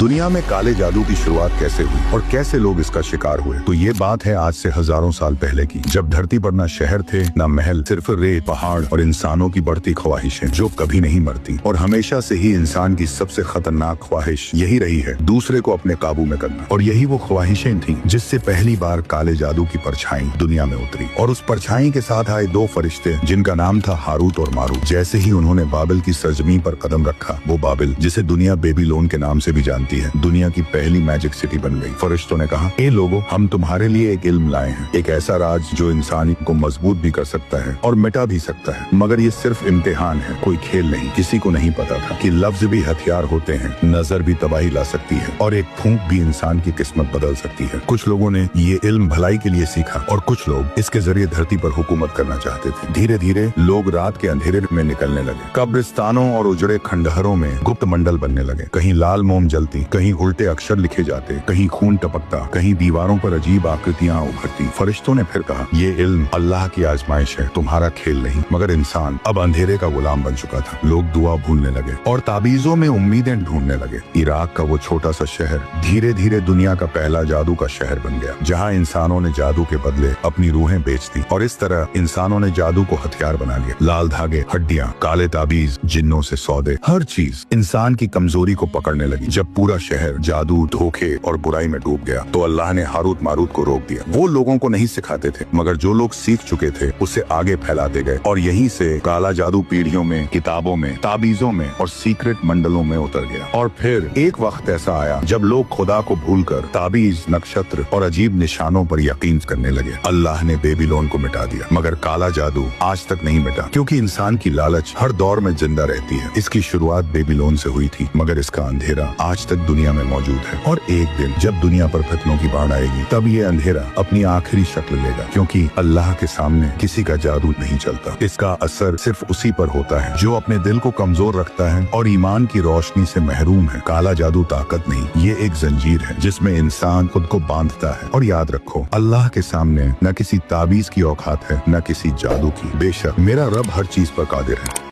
दुनिया में काले जादू की शुरुआत कैसे हुई और कैसे लोग इसका शिकार हुए, तो ये बात है आज से हजारों साल पहले की, जब धरती पर न शहर थे न महल, सिर्फ रेत, पहाड़ और इंसानों की बढ़ती ख्वाहिशें जो कभी नहीं मरती। और हमेशा से ही इंसान की सबसे खतरनाक ख्वाहिश यही रही है, दूसरे को अपने काबू में करना। और यही वो ख्वाहिशें थीं जिससे पहली बार काले जादू की परछाई दुनिया में उतरी। और उस परछाई के साथ आए दो फरिश्ते जिनका नाम था हारूत और मारूत। जैसे ही उन्होंने बाबिल की सरजमीन पर कदम रखा, वो बाबिल जिसे दुनिया बेबीलोन के नाम से भी जानती है, दुनिया की पहली मैजिक सिटी बन गई। फरिश्तों ने कहा, ए लोगों, हम तुम्हारे लिए एक इल्म लाए हैं, एक ऐसा राज जो इंसान को मजबूत भी कर सकता है और मिटा भी सकता है। मगर ये सिर्फ इम्तिहान है, कोई खेल नहीं। किसी को नहीं पता था कि लफ्ज भी हथियार होते हैं, नजर भी तबाही ला सकती है और एक फूंक भी इंसान की किस्मत बदल सकती है। कुछ लोगों ने ये इल्म भलाई के लिए सीखा और कुछ लोग इसके जरिए धरती पर हुकूमत करना चाहते थे। धीरे धीरे लोग रात के अंधेरे में निकलने लगे। कब्रिस्तानों और उजड़े खंडहरों में गुप्त मंडल बनने लगे। कहीं लाल मोम जलती, कहीं उल्टे अक्षर लिखे जाते, कहीं खून टपकता, कहीं दीवारों पर अजीब आकृतियां उभरती। फरिश्तों ने फिर कहा, ये इल्म अल्लाह की आजमाइश है, तुम्हारा खेल नहीं। मगर इंसान अब अंधेरे का गुलाम बन चुका था। लोग दुआ भूलने लगे और ताबीजों में उम्मीदें ढूंढने लगे। इराक का वो छोटा सा शहर धीरे धीरे दुनिया का पहला जादू का शहर बन गया, जहाँ इंसानों ने जादू के बदले अपनी रूहें बेच दी। और इस तरह इंसानों ने जादू को हथियार बना लिया। लाल धागे, हड्डियां, काले ताबीज, जिन्नों से सौदे, हर चीज इंसान की कमजोरी को पकड़ने लगी। जब पूरा शहर जादू, धोखे और बुराई में डूब गया, तो अल्लाह ने हारूत मारूत को रोक दिया। वो लोगों को नहीं सिखाते थे, मगर जो लोग सीख चुके थे उसे आगे फैलाते गए। और यहीं से काला जादू पीढ़ियों में, किताबों में, ताबीजों में और सीक्रेट मंडलों में उतर गया। और फिर एक वक्त ऐसा आया जब लोग खुदा को भूलकर ताबीज, नक्षत्र और अजीब निशानों पर यकीन करने लगे। अल्लाह ने बेबीलोन को मिटा दिया, मगर काला जादू आज तक नहीं मिटा, क्योंकि इंसान की लालच हर दौर में जिंदा रहती है। इसकी शुरुआत बेबीलोन से हुई थी, मगर इसका अंधेरा आज तक दुनिया में मौजूद है। और एक दिन जब दुनिया पर फितनों की बाढ़ आएगी, तब ये अंधेरा अपनी आखिरी शक्ल लेगा, क्योंकि अल्लाह के सामने किसी का जादू नहीं चलता। इसका असर सिर्फ उसी पर होता है जो अपने दिल को कमजोर रखता है और ईमान की रोशनी से महरूम है। काला जादू ताकत नहीं, ये एक जंजीर है जिसमें इंसान खुद को बांधता है। और याद रखो, अल्लाह के सामने न किसी ताबीज की औकात है, न किसी जादू की। बेशक मेरा रब हर चीज पर कादिर है।